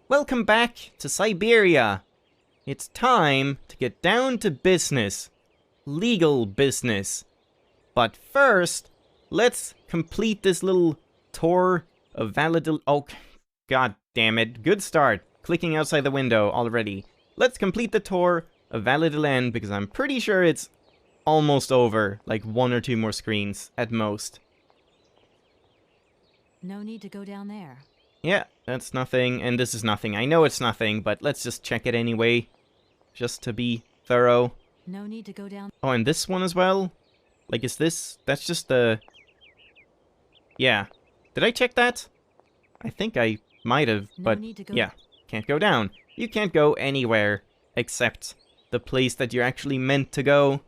Welcome back to Syberia. It's time to get down to business. Legal business. But first, let's complete this little tour of Validil... Oh, god damn it. Good start. Clicking outside the window already. Let's complete the tour of Validil because I'm pretty sure it's almost over. Like 1 or 2 more screens at most. No need to go down there. Yeah, that's nothing, and this is nothing. I know it's nothing, but let's just check it anyway. Just to be thorough. No need to go down. Oh, and this one as well? Like, is this... That's just the... Yeah. Did I check that? I think I might have, but... Yeah. Can't go down. You can't go anywhere except the place that you're actually meant to go.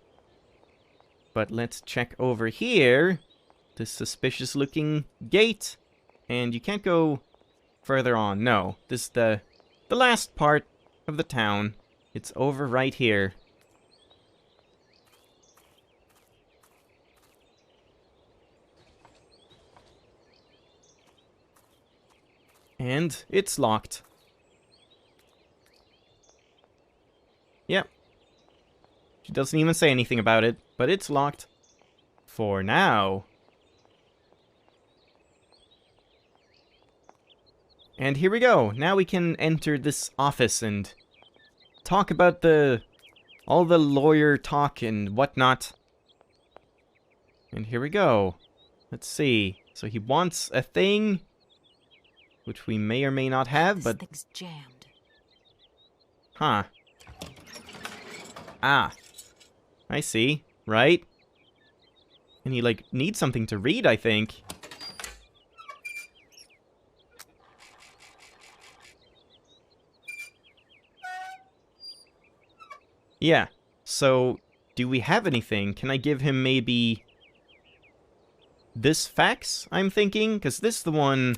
But let's check over here. This suspicious-looking gate. And you can't go... further on. No. This is the last part of the town. It's over right here. And it's locked. Yep. She doesn't even say anything about it, but it's locked. For now. And here we go. Now we can enter this office and talk about all the lawyer talk and whatnot. And here we go. Let's see. So he wants a thing, which we may or may not have, but... This thing's jammed. Huh. Ah. I see. Right? And he, like, needs something to read, I think. Yeah, so, do we have anything? Can I give him maybe... this fax, I'm thinking? Because this is the one...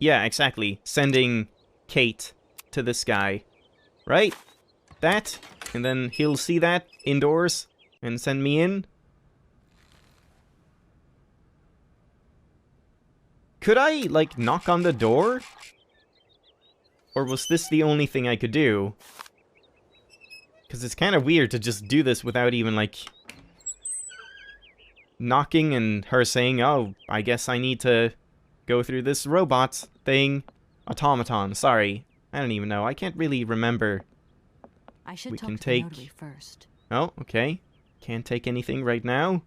Yeah, exactly. Sending Kate to this guy. Right? That, and then he'll see that indoors and send me in. Could I, like, knock on the door? Or was this the only thing I could do? Because it's kind of weird to just do this without even, like... knocking and her saying, oh, I guess I need to go through this robot thing. Automaton, sorry. I don't even know. I can't really remember. I should We talk can to take... the notary first. Oh, okay. Can't take anything right now.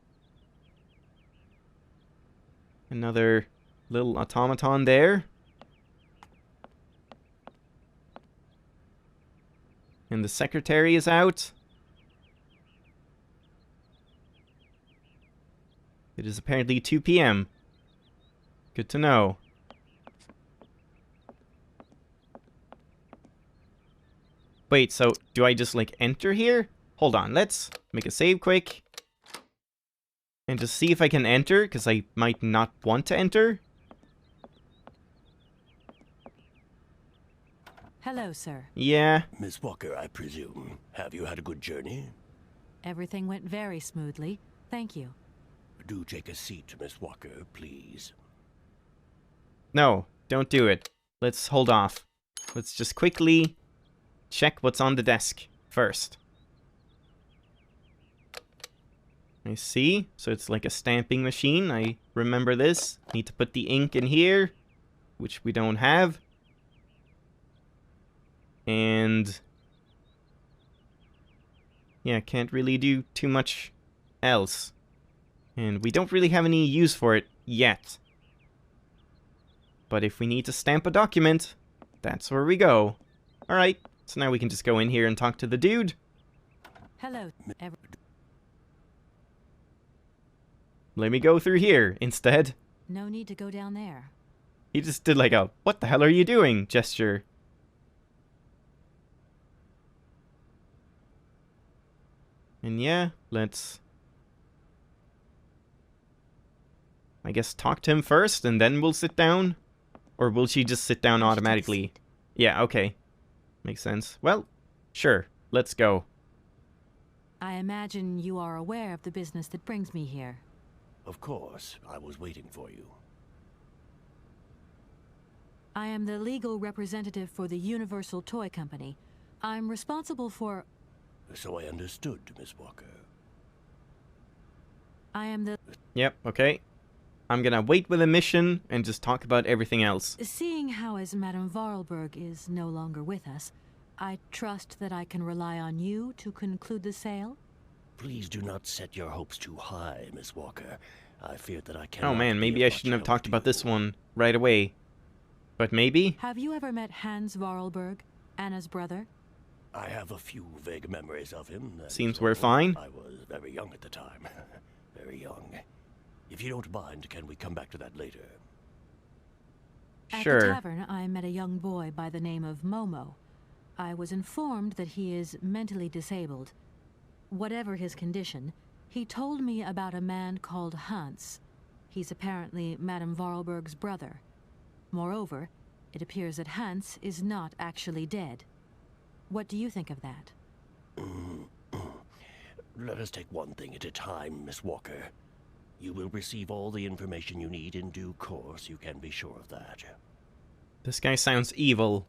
Another little automaton there. And the secretary is out. It is apparently 2 p.m. Good to know. Wait, so do I just, like, enter here? Hold on, let's make a save quick. And just see if I can enter, because I might not want to enter. Hello, sir. Yeah. Miss Walker, I presume. Have you had a good journey? Everything went very smoothly. Thank you. Do take a seat, Miss Walker, please. No, don't do it. Let's hold off. Let's just quickly check what's on the desk first. I see. So it's like a stamping machine. I remember this. Need to put the ink in here, which we don't have. And... yeah, can't really do too much else. And we don't really have any use for it yet. But if we need to stamp a document, that's where we go. Alright, so now we can just go in here and talk to the dude. Hello. Let me go through here instead. No need to go down there. He just did like a, what the hell are you doing gesture. And yeah, let's... I guess talk to him first and then we'll sit down? Or will she just sit down automatically? Yeah, okay. Makes sense. Well, sure. Let's go. I imagine you are aware of the business that brings me here. Of course, I was waiting for you. I am the legal representative for the Universal Toy Company. I'm responsible for... So I understood, Miss Walker. I am the... Yep, okay. I'm gonna wait with the mission and just talk about everything else. Seeing how as Madame Vorarlberg is no longer with us, I trust that I can rely on you to conclude the sale? Please do not set your hopes too high, Miss Walker. I fear that I cannot Oh man, be maybe of I much shouldn't have help talked to about you. this one right away. But maybe? Have you ever met Hans Vorarlberg, Anna's brother? I have a few vague memories of him. that Seems is we're all. fine. I was very young at the time. Very young. If you don't mind, can we come back to that later? At the Sure. tavern, I met a young boy by the name of Momo. I was informed that he is mentally disabled. Whatever his condition, he told me about a man called Hans. He's apparently Madame Vorarlberg's brother. Moreover, it appears that Hans is not actually dead. What do you think of that? Let us take one thing at a time, Miss Walker. You will receive all the information you need in due course, you can be sure of that. This guy sounds evil.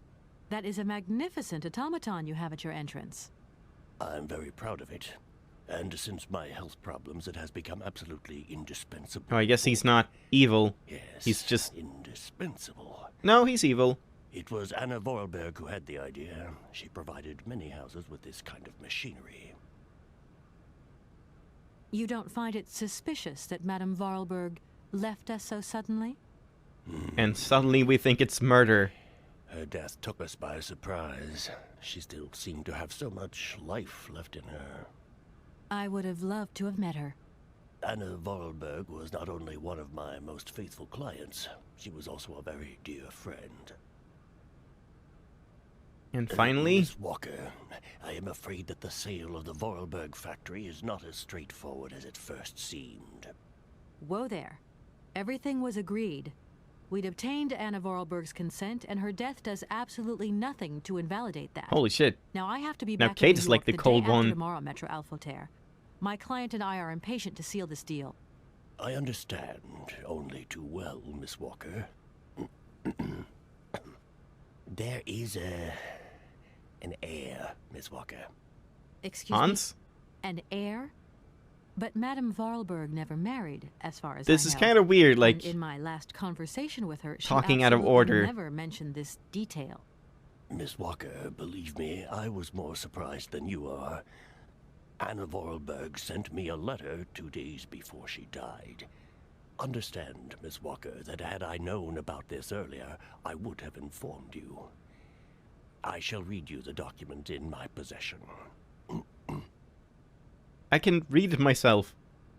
That is a magnificent automaton you have at your entrance. I'm very proud of it. And since my health problems, it has become absolutely indispensable. Oh, I guess he's not evil. Yes, He's just... indispensable. No, he's evil. It was Anna Vorarlberg who had the idea. She provided many houses with this kind of machinery. You don't find it suspicious that Madame Vorarlberg left us so suddenly? And suddenly we think it's murder. Her death took us by surprise. She still seemed to have so much life left in her. I would have loved to have met her. Anna Vorarlberg was not only one of my most faithful clients, she was also a very dear friend. And finally... Miss Walker, I am afraid that the sale of the Vorarlberg factory is not as straightforward as it first seemed. Whoa there. Everything was agreed. We'd obtained Anna Vorarlberg's consent, and her death does absolutely nothing to invalidate that. Holy shit. Now I have to be Now back Kate in is New like York the day cold after one. tomorrow, Metro Alphoter. My client and I are impatient to seal this deal. I understand only too well, Miss Walker. There is an heir, Miss Walker. Excuse Hans? me? An heir? But Madame Vorarlberg never married, as far as This I is know. kind of weird, like... And in my last conversation with her, she talking out of absolutely order. never mentioned this detail. Miss Walker, believe me, I was more surprised than you are. Anna Vorarlberg sent me a letter 2 days before she died. Understand, Miss Walker, that had I known about this earlier, I would have informed you. I shall read you the document in my possession. I can read it myself.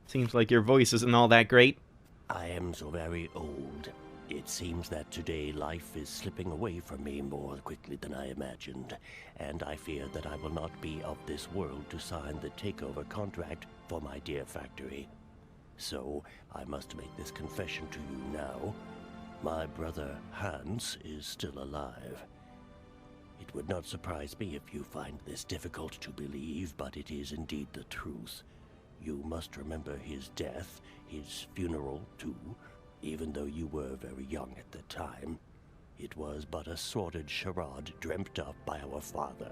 Seems like your voice isn't all that great. I am so very old. It seems that today life is slipping away from me more quickly than I imagined, and I fear that I will not be of this world to sign the takeover contract for my dear factory. So, I must make this confession to you now. My brother, Hans, is still alive. It would not surprise me if you find this difficult to believe, but it is indeed the truth. You must remember his death, his funeral, too. Even though you were very young at the time, it was but a sordid charade dreamt up by our father.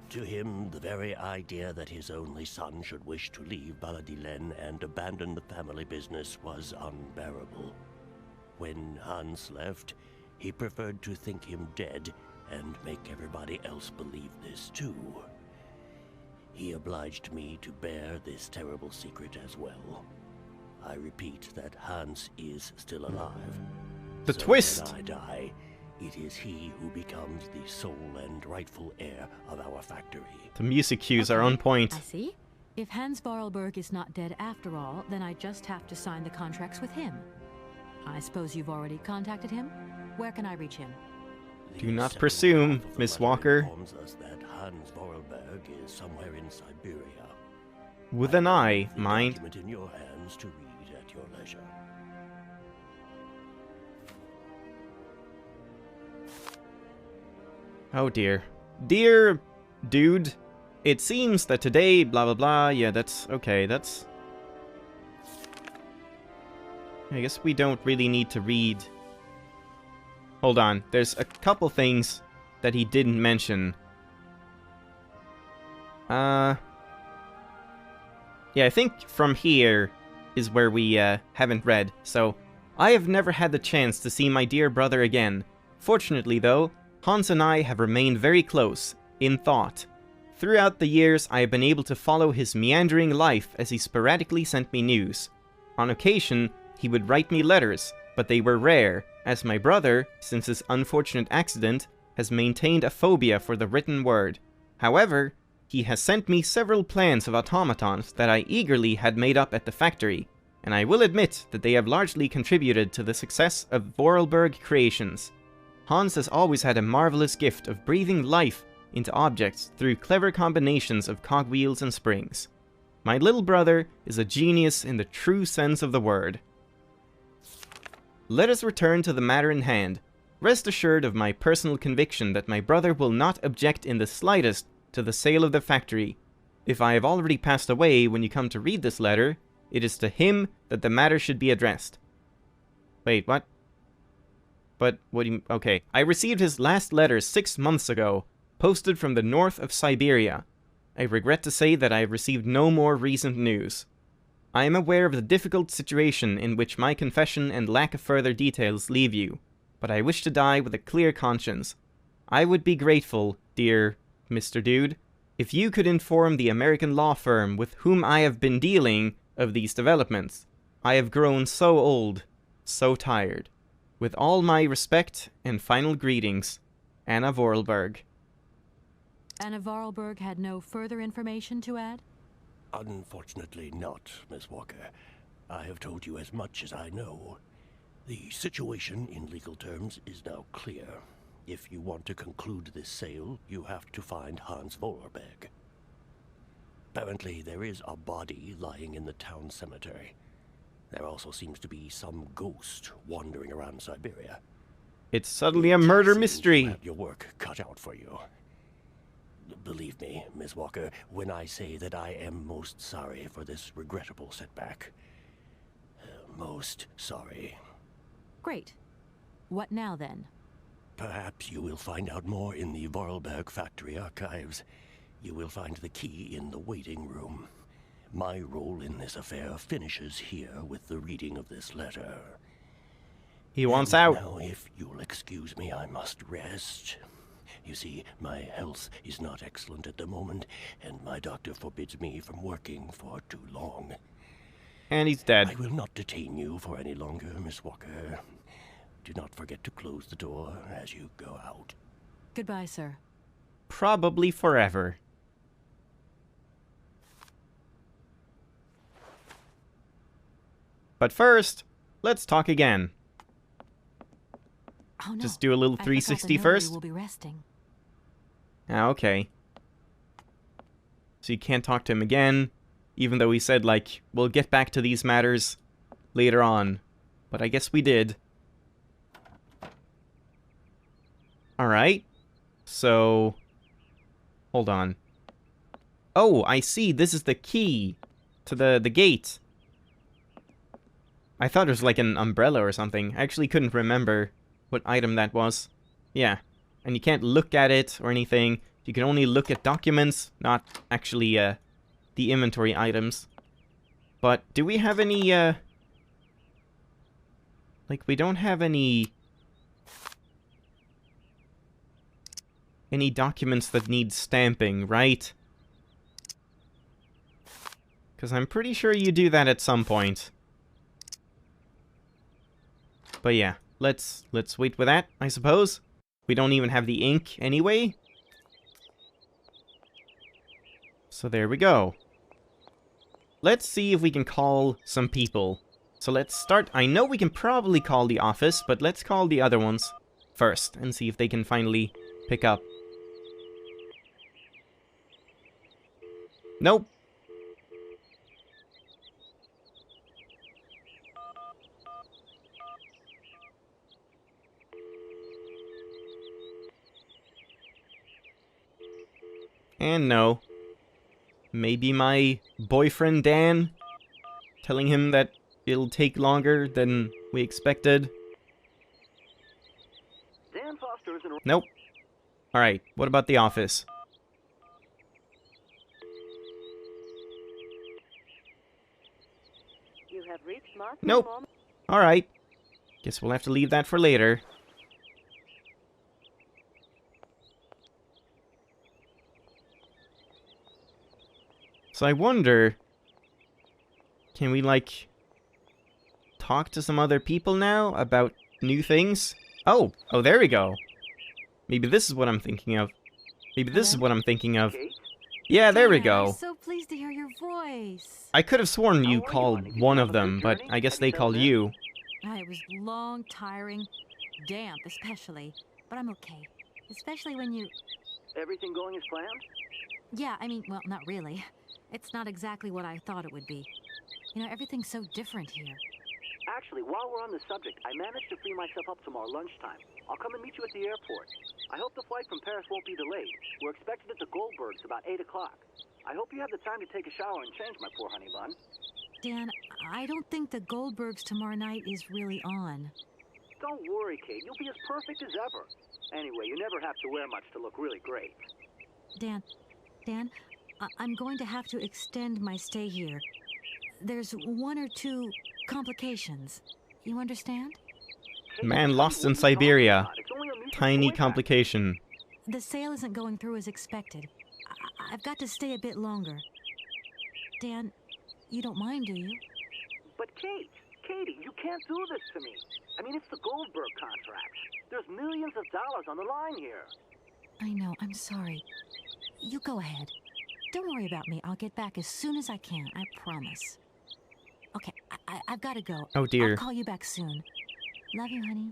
To him, the very idea that his only son should wish to leave Baladillen and abandon the family business was unbearable. When Hans left, he preferred to think him dead and make everybody else believe this too. He obliged me to bear this terrible secret as well. I repeat that Hans is still alive. The So twist! when I die, it is he who becomes the sole and rightful heir of our factory. The music cues are on point. I see. If Hans Vorarlberg is not dead after all, then I just have to sign the contracts with him. I suppose you've already contacted him? Where can I reach him? Do The not second presume, half of the Miss letter Walker. informs us that Hans Vorarlberg is somewhere in Syberia. With an eye, leave the mind. document in your hands to read at your leisure. Oh dear. Dear dude, it seems that today, blah blah blah, yeah, that's okay, that's... I guess we don't really need to read Hold on. There's a couple things that he didn't mention. Yeah, I think from here is where we haven't read. So, I have never had the chance to see my dear brother again. Fortunately, though, Hans and I have remained very close, in thought. Throughout the years, I have been able to follow his meandering life as he sporadically sent me news. On occasion, he would write me letters, but they were rare, as my brother, since his unfortunate accident, has maintained a phobia for the written word. However, he has sent me several plans of automatons that I eagerly had made up at the factory, and I will admit that they have largely contributed to the success of Vorarlberg Creations. Hans has always had a marvelous gift of breathing life into objects through clever combinations of cogwheels and springs. My little brother is a genius in the true sense of the word. Let us return to the matter in hand. Rest assured of my personal conviction that my brother will not object in the slightest to the sale of the factory. If I have already passed away when you come to read this letter, it is to him that the matter should be addressed. Wait, what? But, what do you... Okay. I received his last letter 6 months ago, posted from the north of Syberia. I regret to say that I have received no more recent news. I am aware of the difficult situation in which my confession and lack of further details leave you, but I wish to die with a clear conscience. I would be grateful, dear Mr. Dude, if you could inform the American law firm with whom I have been dealing of these developments. I have grown so old, so tired. With all my respect and final greetings, Anna Vorarlberg. Anna Vorarlberg had no further information to add? Unfortunately not, Miss Walker. I have told you as much as I know. The situation, in legal terms, is now clear. If you want to conclude this sale, you have to find Hans Vorarlberg. Apparently, there is a body lying in the town cemetery. There also seems to be some ghost wandering around Syberia. It's suddenly a murder mystery. You have your work cut out for you. Believe me, Miss Walker, when I say that I am most sorry for this regrettable setback. Most sorry. Great. What now, then? Perhaps you will find out more in the Vorarlberg factory archives. You will find the key in the waiting room. My role in this affair finishes here with the reading of this letter. He wants And out. Now, if you'll excuse me, I must rest. You see, my health is not excellent at the moment, and my doctor forbids me from working for too long. And he's dead. I will not detain you for any longer, Miss Walker. Do not forget to close the door as you go out. Goodbye, sir. Probably forever. But first, let's talk again. Oh, no. Just do a little I 360 forgot the notary first. will be resting. Ah, okay. So you can't talk to him again, even though he said, like, we'll get back to these matters later on. But I guess we did. Alright. So... hold on. Oh, I see. This is the key to the gate. I thought it was like an umbrella or something. I actually couldn't remember what item that was. Yeah. And you can't look at it or anything. You can only look at documents, not actually the inventory items. But do we have any... like, we don't have any documents that need stamping, right? Because I'm pretty sure you do that at some point. But yeah, let's wait with that, I suppose. We don't even have the ink anyway. So there we go. Let's see if we can call some people. So let's start. I know we can probably call the office, but let's call the other ones first and see if they can finally pick up. Nope. And no. Maybe my boyfriend Dan telling him that it'll take longer than we expected. cruising around. Nope. Alright, what about the office? You have reached Mark. Nope. Alright. Guess we'll have to leave that for later. So I wonder... Can we, like... talk to some other people now about new things? Oh! Oh, there we go. Maybe this is what I'm thinking of. Maybe this is what I'm thinking of. Kate? Yeah, there we Dan, go. I'm so pleased to hear your voice. I could have sworn you How are you, called honey? Did you one have of a good them, but journey? I guess Have they you called settled in? you. It was long, tiring, damp especially, but I'm okay. Especially when you... Everything going as planned? Yeah, I mean, well, not really. It's not exactly what I thought it would be. You know, everything's so different here. Actually, while we're on the subject, I managed to free myself up tomorrow lunchtime. I'll come and meet you at the airport. I hope the flight from Paris won't be delayed. We're expected at the Goldbergs about 8 o'clock. I hope you have the time to take a shower and change, my poor honey bun. Dan, I don't think the Goldbergs tomorrow night is really on. Don't worry, Kate. You'll be as perfect as ever. Anyway, you never have to wear much to look really great. Dan, I'm going to have to extend my stay here. There's one or two complications. You understand? Kate, Man honey, lost what in are you talking Syberia. about? It's only a mutual Tiny toy pack. complication. The sale isn't going through as expected. I've got to stay a bit longer. Dan, you don't mind, do you? But Katie, you can't do this to me. I mean, it's the Goldberg contract. There's millions of dollars on the line here. I know, I'm sorry. You go ahead. Don't worry about me. I'll get back as soon as I can, I promise. Okay, I've got to go. Oh dear. I'll call you back soon. Love you, honey.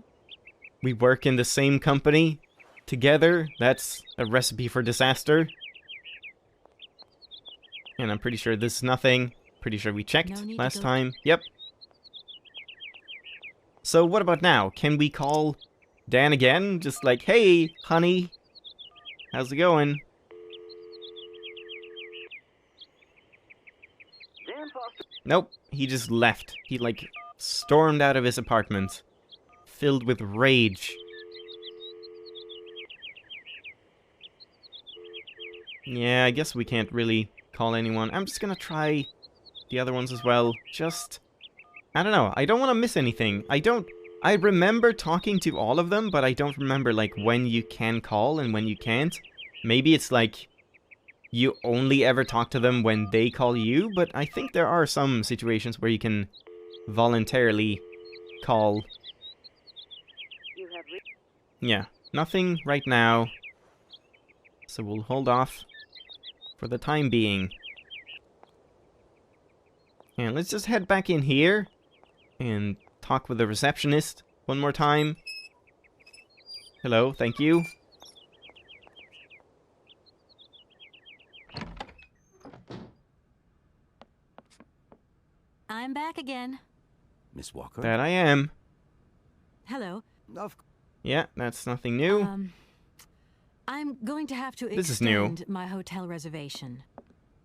We work in the same company together. That's a recipe for disaster. And I'm pretty sure this is nothing. Pretty sure we checked No need to last go- time. Yep. So what about now? Can we call Dan again? Just like, hey, honey, how's it going? Dan Foster. Nope, he just left. He, like, stormed out of his apartment, filled with rage. Yeah, I guess we can't really call anyone. I'm just gonna try the other ones as well. Just, I don't know. I don't want to miss anything. I remember talking to all of them, but I don't remember, like, when you can call and when you can't. Maybe it's like you only ever talk to them when they call you, but I think there are some situations where you can voluntarily call. You have reached. Yeah, nothing right now. So we'll hold off for the time being. And let's just head back in here and talk with the receptionist one more time. Hello, thank you. I'm back again. Miss Walker? That I am. Hello. Of Yeah, that's nothing new. I'm going to have to This is new. extend my hotel reservation.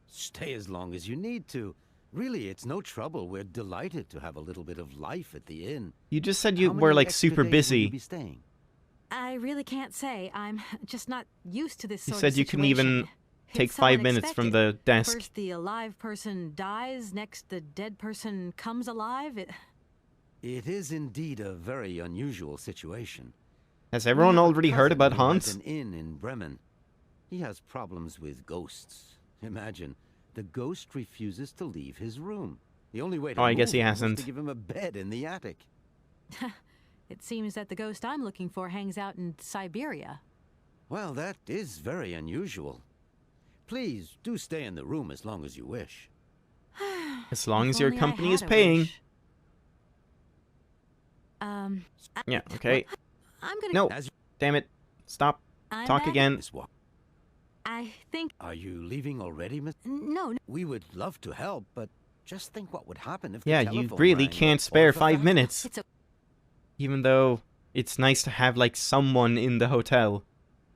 Stay as long as you need to. Really, it's no trouble. We're delighted to have a little bit of life at the inn. You just said you How were, many like, extra super days will busy. you be staying? I really can't say. I'm just not used to this You sort said of you couldn't even situation. take It's so 5 minutes from unexpected. the desk. First the alive person dies, next the dead person comes alive. It is indeed a very unusual situation. Has We everyone have a already heard cousin about who has Hans? an inn in Bremen. He has problems with ghosts. Imagine, the ghost refuses to leave his room. The only way to Oh, I guess move he him was hasn't. to give him a bed in the attic. It seems that the ghost I'm looking for hangs out in Syberia. Well, that is very unusual. Please, do stay in the room as long as you wish. As long If as your only I company had is a paying. wish. Yeah, okay. I'm gonna. No, As damn it. Stop. I'm Talk back. again. Miss Walker, I think. are you leaving already, Miss? No, We would love to help, but just think what would happen if Yeah, the you telephone really rang can't or spare if a 5 fa- minutes. it's a. Even though it's nice to have, like, someone in the hotel.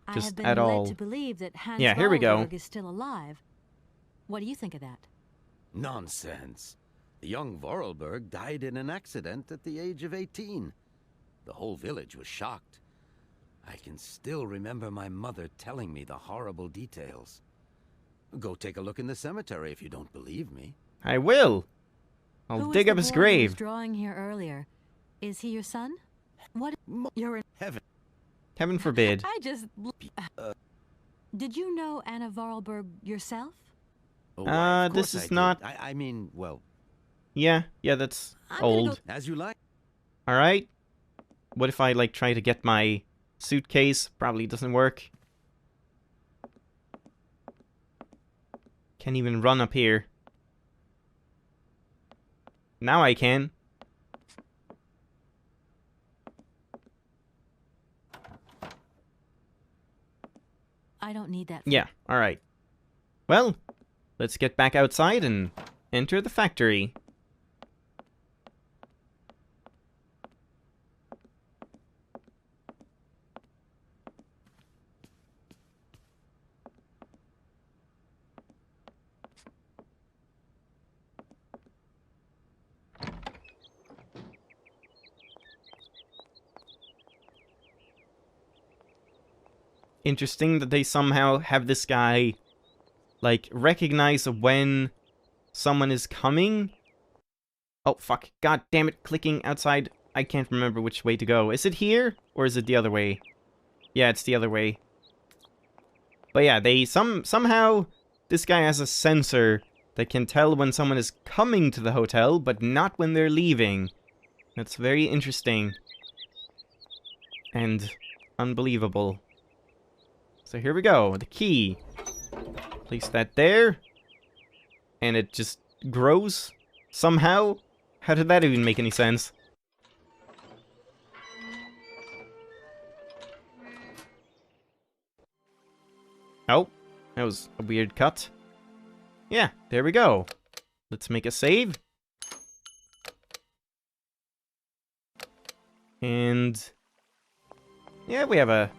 I Just have been at led all. to believe that Hans Yeah, here we go. Wahlberg is still alive. What do you think of that? Nonsense. The young Vorarlberg died in an accident at the age of 18. The whole village was shocked. I can still remember my mother telling me the horrible details. Go take a look in the cemetery if you don't believe me. I will. Who I'll was dig the up his boy who was grave. drawing here earlier? Is he your son? What? You're in Heaven. Heaven forbid. I just... Did you know Anna Vorarlberg yourself? Oh, why, of this course is I did. not- I mean, well, Yeah, that's I'm gonna old. go- as you like. Alright. What if I, like, try to get my suitcase? Probably doesn't work. Can't even run up here. Now I can. I don't need that. Yeah, alright. Well, let's get back outside and enter the factory. Interesting that they somehow have this guy, like, recognize when someone is coming. Oh, fuck. God damn it. Clicking outside. I can't remember which way to go. Is it here? Or is it the other way? Yeah, it's the other way. But yeah, they somehow this guy has a sensor that can tell when someone is coming to the hotel, but not when they're leaving. That's very interesting. And unbelievable. So here we go, the key. Place that there. And it just grows somehow. How did that even make any sense? Oh, that was a weird cut. Yeah, there we go. Let's make a save. And yeah, we have a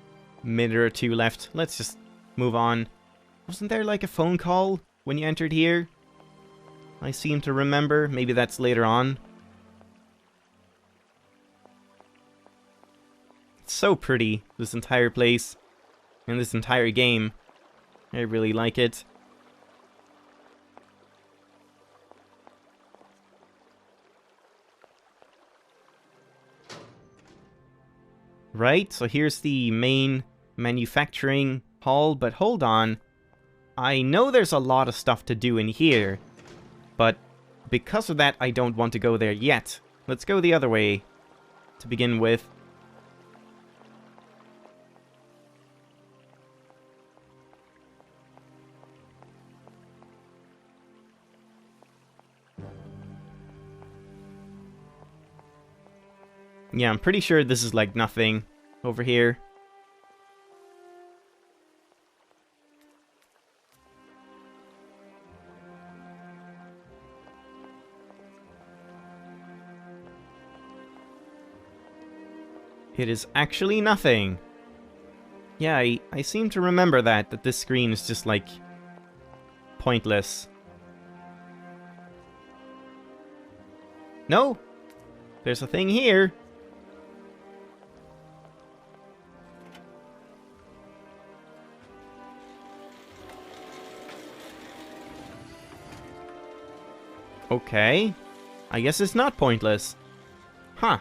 minute or two left. Let's just move on. Wasn't there like a phone call when you entered here? I seem to remember. Maybe that's later on. It's so pretty, this entire place. And this entire game. I really like it. Right, so here's the main manufacturing hall, but hold on. I know there's a lot of stuff to do in here, but because of that, I don't want to go there yet. Let's go the other way to begin with. Yeah, I'm pretty sure this is like nothing over here. It is actually nothing. Yeah, I seem to remember that this screen is just like pointless. No! There's a thing here. Okay. I guess it's not pointless. Huh.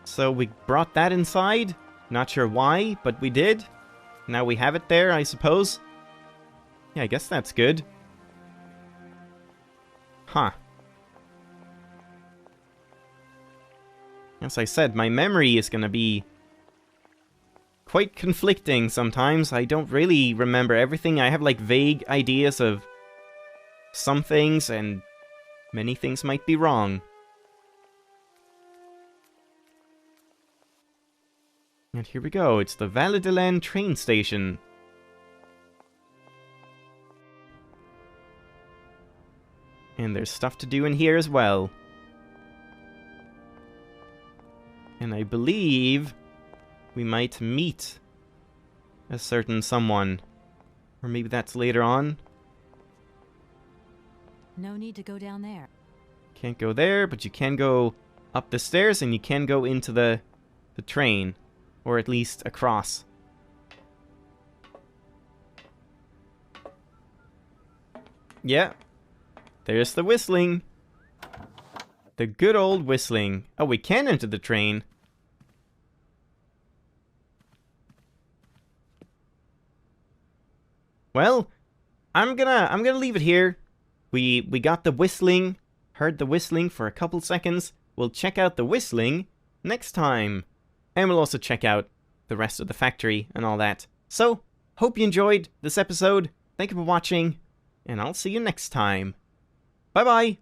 So we brought that inside. Not sure why, but we did. Now we have it there, I suppose. Yeah, I guess that's good. Huh. As I said, my memory is gonna be quite conflicting sometimes. I don't really remember everything. I have like vague ideas of some things, and many things might be wrong. And here we go, it's the Valladolid train station. And there's stuff to do in here as well. And I believe we might meet a certain someone. Or maybe that's later on. No need to go down there. Can't go there, but you can go up the stairs and you can go into the the train. Or at least across. Yeah. There's the whistling. The good old whistling. Oh, we can enter the train. Well, I'm gonna leave it here. We got the whistling. Heard the whistling for a couple seconds. We'll check out the whistling next time. And we'll also check out the rest of the factory and all that. So, hope you enjoyed this episode. Thank you for watching. And I'll see you next time. Bye-bye.